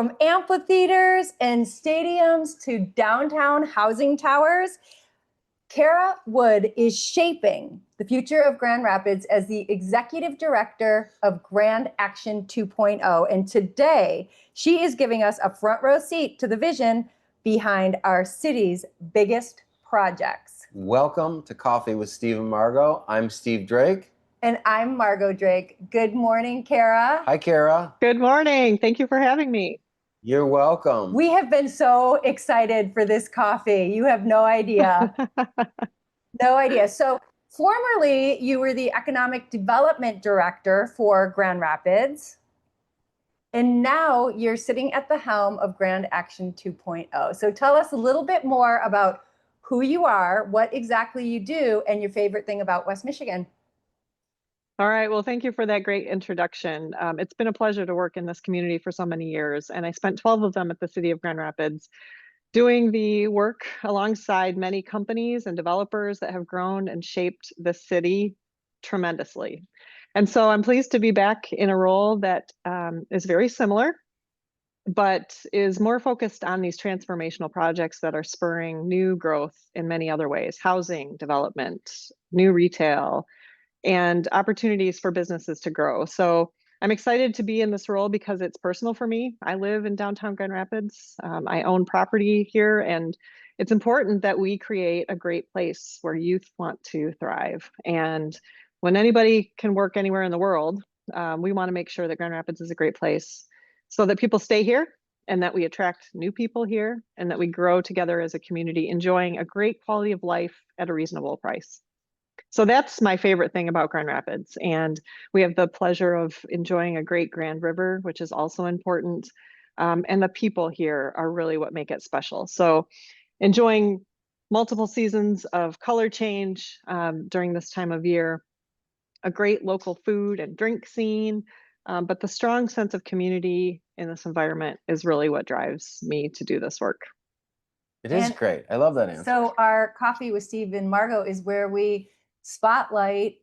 From amphitheaters and stadiums to downtown housing towers, Kara Wood is shaping the future of Grand Rapids as the Executive Director of Grand Action 2.0. And today, she is giving us a front row seat to the vision behind our city's biggest projects. Welcome to Coffee with Steve and Margot. I'm Steve Drake. And I'm Margot Drake. Good morning, Kara. Hi, Kara. Good morning. Thank you for having me. You're welcome. We have been so excited for this coffee. You have no idea. No idea. So formerly, you were the Economic Development Director for Grand Rapids. And now you're sitting at the helm of Grand Action 2.0. So tell us a little bit more about who you are, what exactly you do, and your favorite thing about West Michigan. All right. Well, thank you for that great introduction. It's been a pleasure to work in this community for so many years, and I spent 12 of them at the city of Grand Rapids doing the work alongside many companies and developers that have grown and shaped the city tremendously. And so I'm pleased to be back in a role that is very similar, but is more focused on these transformational projects that are spurring new growth in many other ways: housing, development, new retail, and opportunities for businesses to grow. So I'm excited to be in this role because it's personal for me. I live in downtown Grand Rapids. I own property here, and it's important that we create a great place where youth want to thrive. And when anybody can work anywhere in the world, we want to make sure that Grand Rapids is a great place so that people stay here and that we attract new people here and that we grow together as a community, enjoying a great quality of life at a reasonable price. So that's my favorite thing about Grand Rapids. And we have the pleasure of enjoying a great Grand River, which is also important. And the people here are really what make it special. So enjoying multiple seasons of color change during this time of year, a great local food and drink scene, but the strong sense of community in this environment is really what drives me to do this work. It is great. I love that answer. So our Coffee with Steve and Margot is where we spotlight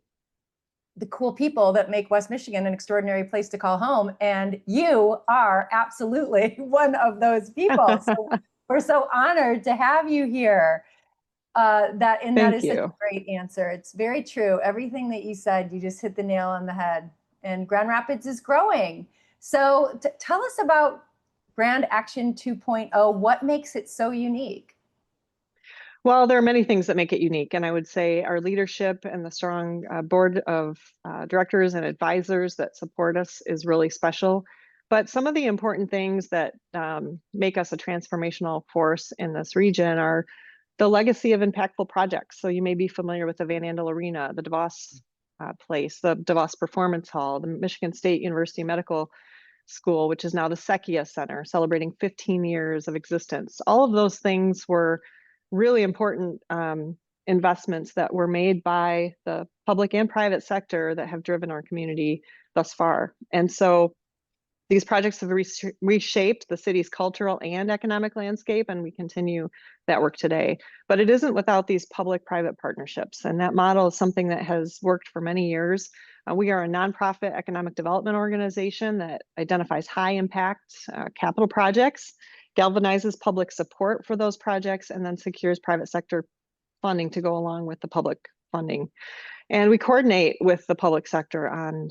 the cool people that make West Michigan an extraordinary place to call home. And you are absolutely one of those people. So we're so honored to have you here. That is such a great answer. It's very true. Everything that you said, you just hit the nail on the head. And Grand Rapids is growing. So tell us about Grand Action 2.0. What makes it so unique? Well, there are many things that make it unique, and I would say our leadership and the strong board of directors and advisors that support us is really special. But some of the important things that make us a transformational force in this region are the legacy of impactful projects. So you may be familiar with the Van Andel Arena, the DeVos Place, the DeVos Performance Hall, the Michigan State University Medical School, which is now the Secchia Center, celebrating 15 years of existence. All of those things were really important investments that were made by the public and private sector that have driven our community thus far. And so these projects have reshaped the city's cultural and economic landscape, and we continue that work today. But it isn't without these public-private partnerships, and that model is something that has worked for many years. We are a nonprofit economic development organization that identifies high-impact capital projects, galvanizes public support for those projects, and then secures private sector funding to go along with the public funding. And we coordinate with the public sector on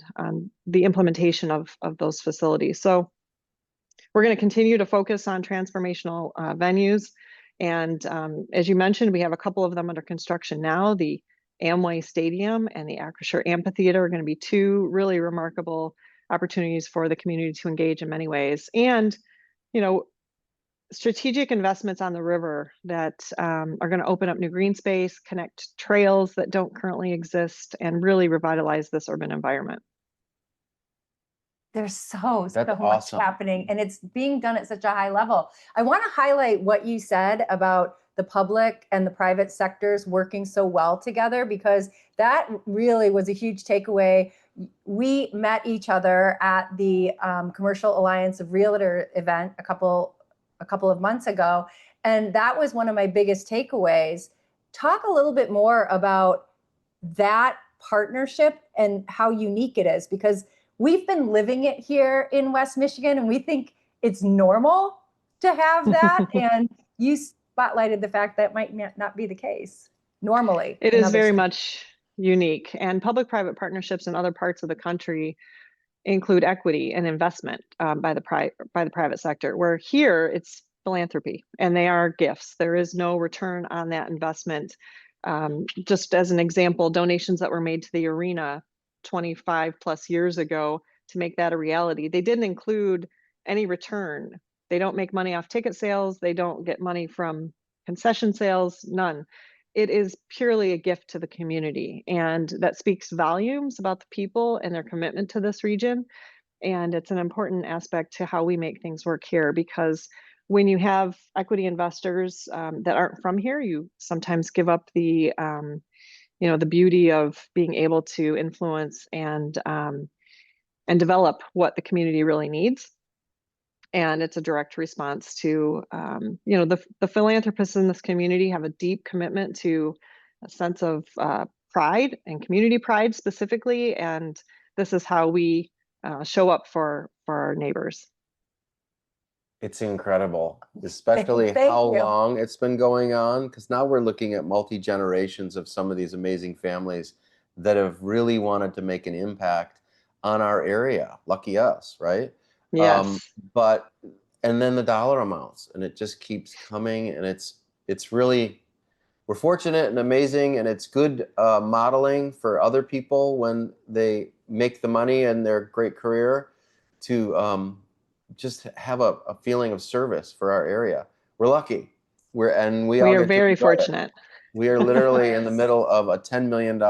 the implementation of those facilities. So we're going to continue to focus on transformational venues. And as you mentioned, we have a couple of them under construction now. The Amway Stadium and the Acrisure Amphitheater are going to be two really remarkable opportunities for the community to engage in many ways. And, you know, strategic investments on the river that are going to open up new green space, connect trails that don't currently exist, and really revitalize this urban environment. There's so That's much awesome. happening, and it's being done at such a high level. I want to highlight what you said about the public and the private sectors working so well together, because that really was a huge takeaway. We met each other at the Commercial Alliance of Realtor event a couple of months ago, and that was one of my biggest takeaways. Talk a little bit more about that partnership and how unique it is, because we've been living it here in West Michigan, and we think it's normal to have that. And you spotlighted the fact that might not be the case normally. It in is other very states. much unique, and public-private partnerships in other parts of the country include equity and investment by the private sector, where here it's philanthropy and they are gifts. There is no return on that investment. Just as an example, donations that were made to the arena 25 plus years ago to make that a reality, they didn't include any return. They don't make money off ticket sales. They don't get money from concession sales, none. It is purely a gift to the community, and that speaks volumes about the people and their commitment to this region. And it's an important aspect to how we make things work here, because when you have equity investors that aren't from here, you sometimes give up the the beauty of being able to influence and develop what the community really needs. And it's a direct response to, the philanthropists in this community have a deep commitment to a sense of pride and community pride specifically. And this is how we show up for our neighbors. It's incredible, especially Thank how you. long it's been going on, because now we're looking at multi-generations of some of these amazing families that have really wanted to make an impact on our area. Lucky us, right? Yes. And then the dollar amounts, and it just keeps coming, and it's really, we're fortunate and amazing, and it's good modeling for other people when they make the money in their great career to just have a feeling of service for our area. We're lucky. We all are get to very enjoy it. fortunate. We are literally in the middle of a $10 million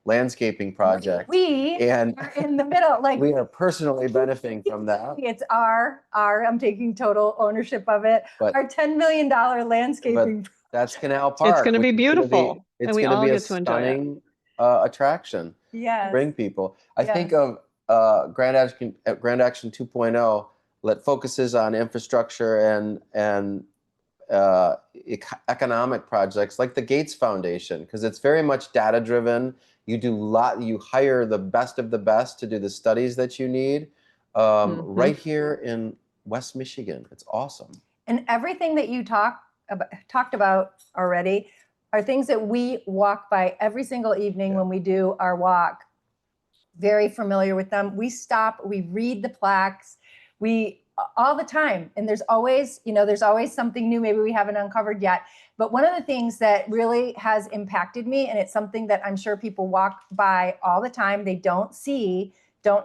landscaping project. We and are in the middle, like we are personally benefiting from that. it's I'm taking total ownership of it. But Our $10 million landscaping. that's Canal Park. It's going to be which is gonna beautiful, it's and we going to all be a get to enjoy it. stunning attraction to Yes. bring people. I Yes. think of Grand Action 2.0 that focuses on infrastructure and economic projects like the Gates Foundation, because it's very much data driven. You hire the best of the best to do the studies that you need right here in West Michigan. It's awesome. And everything that you talked about already are things that we walk by every single evening when we do our walk. Very familiar with them. We stop, we read the plaques, all the time. And there's always something new maybe we haven't uncovered yet. But one of the things that really has impacted me, and it's something that I'm sure people walk by all the time, they don't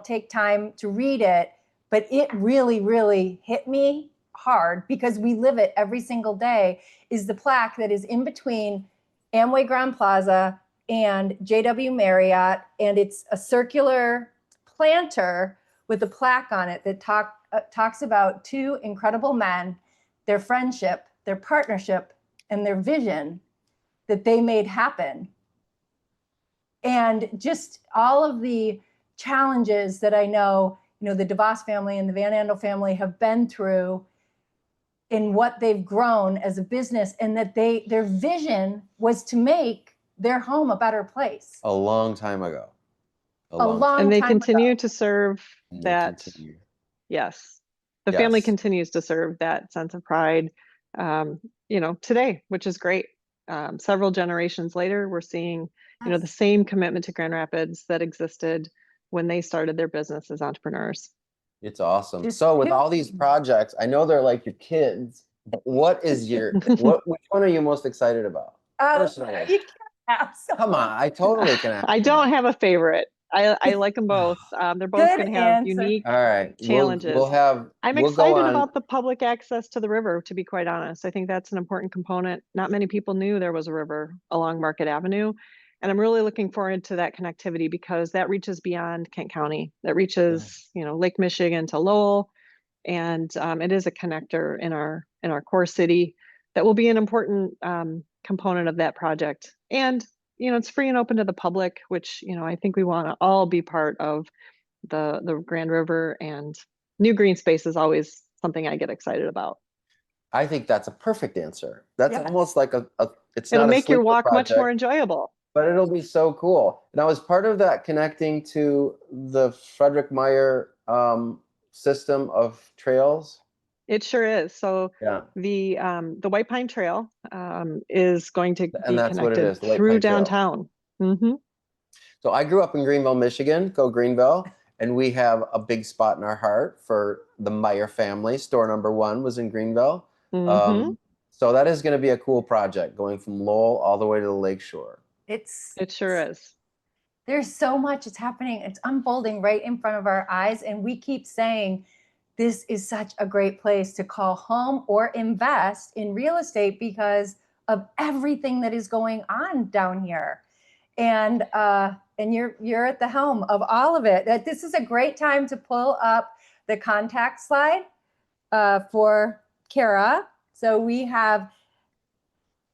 take time to read it, but it really, really hit me hard because we live it every single day, is the plaque that is in between Amway Grand Plaza and JW Marriott. And it's a circular planter with a plaque on it that talks about two incredible men, their friendship, their partnership, and their vision that they made happen. And just all of the challenges that I know, the DeVos family and the Van Andel family have been through in what they've grown as a business, and that their vision was to make their home a better place. A long time ago. And they continue to serve that. Yes. The family continues to serve that sense of pride, today, which is great. Several generations later, we're seeing, the same commitment to Grand Rapids that existed when they started their business as entrepreneurs. It's awesome. So with all these projects, I know they're like your kids, but which one are you most excited about? Personally. You can have some. Come on, I totally can ask. I don't have a favorite. I like them both. They're both going to have unique challenges. I'm excited about the public access to the river, to be quite honest. I think that's an important component. Not many people knew there was a river along Market Avenue. And I'm really looking forward to that connectivity, because that reaches beyond Kent County. That reaches, Lake Michigan to Lowell. And it is a connector in our core city that will be an important component of that project. And it's free and open to the public, which, I think we want to all be part of the Grand River, and new green space is always something I get excited about. I think that's a perfect answer. That's almost like it'll make your walk much more enjoyable. But it'll be so cool. And I was part of that connecting to the Frederick Meyer system of trails. It sure is. So Yeah. the White Pine Trail is going to And be that's what it connected is, the White through Pine Trail. downtown. Mm-hmm. So I grew up in Greenville, Michigan, go Greenville. And we have a big spot in our heart for the Meyer family. Store number 1 was in Greenville. Mm-hmm. So that is going to be a cool project going from Lowell all the way to the lakeshore. It sure is. There's so much that's happening. It's unfolding right in front of our eyes. And we keep saying, this is such a great place to call home or invest in real estate because of everything that is going on down here. And you're at the helm of all of it. That this is a great time to pull up the contact slide for Kara. So we have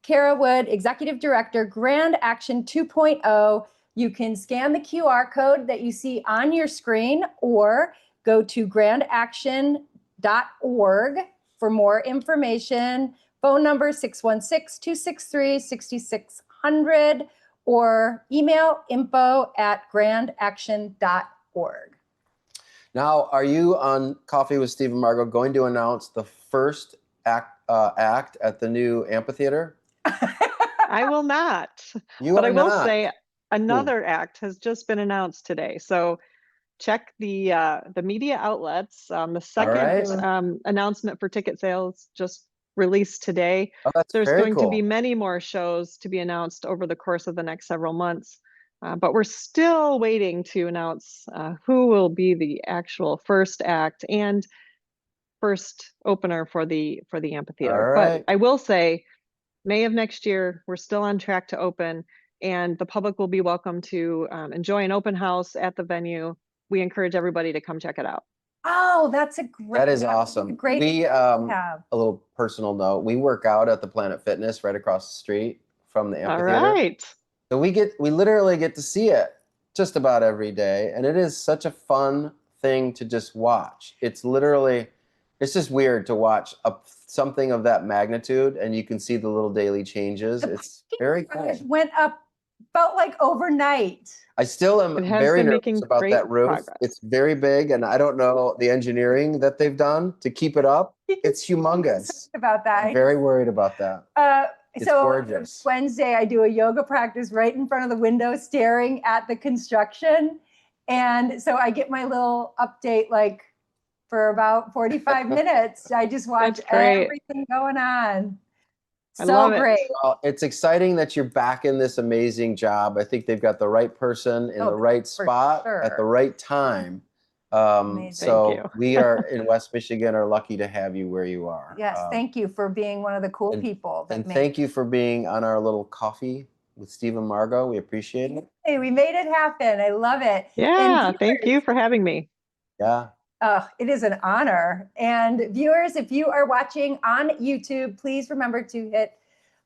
Kara Wood, Executive Director, Grand Action 2.0. You can scan the QR code that you see on your screen or go to grandaction.org for more information. Phone number 616-263-6600 or email info@grandaction.org. Now, are you on Coffee with Steve and Margot going to announce the first act at the new amphitheater? I will not. You But are I will not. say another act has just been announced today. So check the media outlets. The second right. Announcement for ticket sales just released today. Oh, that's There's very going to cool. be many more shows to be announced over the course of the next several months. But we're still waiting to announce who will be the actual first act and first opener for the amphitheater. All right. But I will say, May of next year, we're still on track to open, and the public will be welcome to enjoy an open house at the venue. We encourage everybody to come check it out. Oh, that's a great. That is awesome. Great. We have. a little personal note. We work out at the Planet Fitness right across the street from the All amphitheater. right. So we literally get to see it just about every day, and it is such a fun thing to just watch. It's just weird to watch something of that magnitude, and you can see the little daily changes. It's very cool. Went up, felt like overnight. I still am very nervous about that roof. Progress. It's very big, and I don't know the engineering that they've done to keep it up. It's humongous. About that. I'm very worried about that. It's gorgeous. Wednesday, I do a yoga practice right in front of the window, staring at the construction. And so I get my little update like for about 45 minutes. I just watch everything going on. So great. Well, it's exciting that you're back in this amazing job. I think they've got the right person in the right spot at the right time. So we are in West Michigan are lucky to have you where you are. Yes, thank you for being one of the cool people. And thank you for being on our little Coffee with Steve and Margot. We appreciate it. Hey, we made it happen. I love it. Yeah, thank you for having me. Yeah. It is an honor. And viewers, if you are watching on YouTube, please remember to hit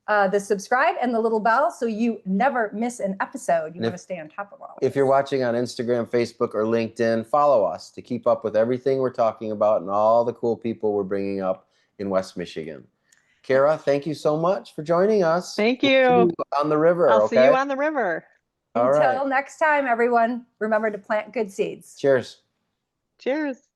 the subscribe and the little bell so you never miss an episode. You want to stay on top of all of If you're watching on Instagram, Facebook, or LinkedIn, follow us to keep up with everything we're talking about and all the cool people we're bringing up in West Michigan. Kara, thank you so much for joining us. Thank you. On the river, I'll see you on the river. Until next time, everyone, remember to plant good seeds. Cheers. Cheers.